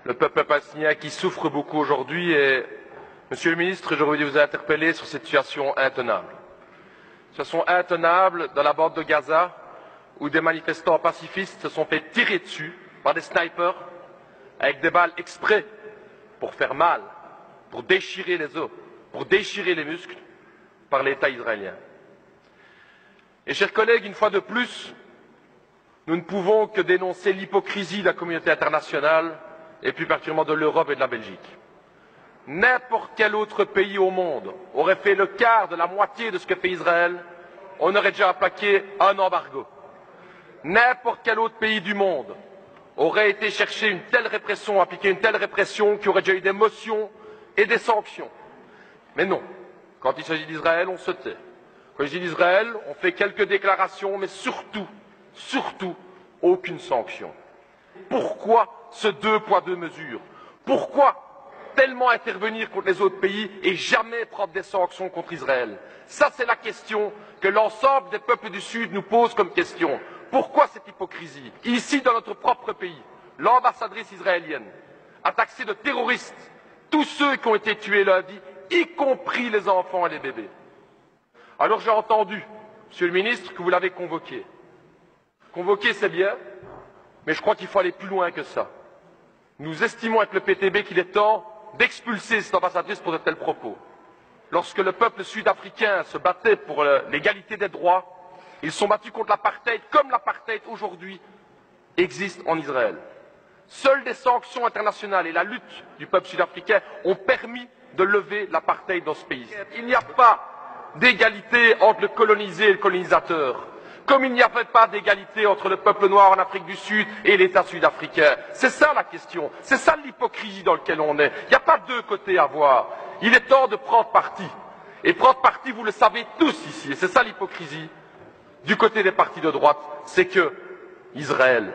le peuple palestinien qui souffre beaucoup aujourd'hui et, Monsieur le ministre, j'aurais voulu vous interpeller sur cette situation intenable. Situation intenable dans la bande de Gaza où des manifestants pacifistes se sont fait tirer dessus par des snipers avec des balles exprès pour faire mal, pour déchirer les os, pour déchirer les muscles par l'État israélien. Et chers collègues, une fois de plus, nous ne pouvons que dénoncer l'hypocrisie de la communauté internationale et plus particulièrement de l'Europe et de la Belgique. N'importe quel autre pays au monde aurait fait le quart de la moitié de ce que fait Israël, on aurait déjà appliqué un embargo. N'importe quel autre pays du monde aurait été chercher une telle répression, appliquer une telle répression, qui aurait déjà eu des motions et des sanctions. Mais non, quand il s'agit d'Israël, on se tait. Quand il s'agit d'Israël, on fait quelques déclarations, mais surtout, aucune sanction. Pourquoi ce deux poids deux mesures? Pourquoi tellement intervenir contre les autres pays et jamais prendre des sanctions contre Israël? Ça, c'est la question que l'ensemble des peuples du Sud nous pose comme question. Pourquoi cette hypocrisie? Ici, dans notre propre pays, l'ambassadrice israélienne a taxé de terroristes tous ceux qui ont été tués lundi, y compris les enfants et les bébés. Alors j'ai entendu, Monsieur le ministre, que vous l'avez convoqué. Convoquer, c'est bien, mais je crois qu'il faut aller plus loin que ça. Nous estimons avec le PTB qu'il est temps d'expulser cette ambassadrice pour de tels propos. Lorsque le peuple sud-africain se battait pour l'égalité des droits, ils se sont battus contre l'apartheid, comme l'apartheid aujourd'hui existe en Israël. Seules des sanctions internationales et la lutte du peuple sud-africain ont permis de lever l'apartheid dans ce pays. Il n'y a pas d'égalité entre le colonisé et le colonisateur, comme il n'y avait pas d'égalité entre le peuple noir en Afrique du Sud et l'État sud-africain. C'est ça la question, c'est ça l'hypocrisie dans laquelle on est. Il n'y a pas deux côtés à voir. Il est temps de prendre parti. Et prendre parti, vous le savez tous ici, et c'est ça l'hypocrisie. Du côté des partis de droite, c'est que Israël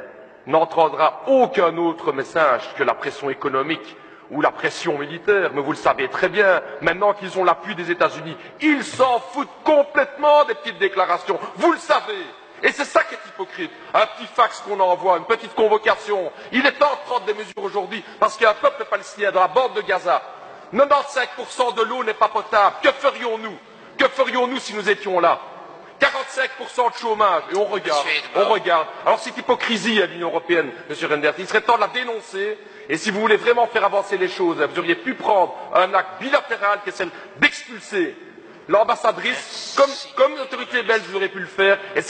n'entendra aucun autre message que la pression économique ou la pression militaire, mais vous le savez très bien, maintenant qu'ils ont l'appui des États-Unis, ils s'en foutent complètement des petites déclarations, vous le savez. Et c'est ça qui est hypocrite. Un petit fax qu'on envoie, une petite convocation. Il est temps de prendre des mesures aujourd'hui, parce qu'il y a un peuple palestinien dans la bande de Gaza. 95% de l'eau n'est pas potable. Que ferions-nous? Que ferions-nous si nous étions là? 45% de chômage, et on regarde. Alors cette hypocrisie à l'Union européenne, Monsieur Reynders, il serait temps de la dénoncer, et si vous voulez vraiment faire avancer les choses, vous auriez pu prendre un acte bilatéral qui est celle d'expulser l'ambassadrice, comme l'autorité belge aurait pu le faire, et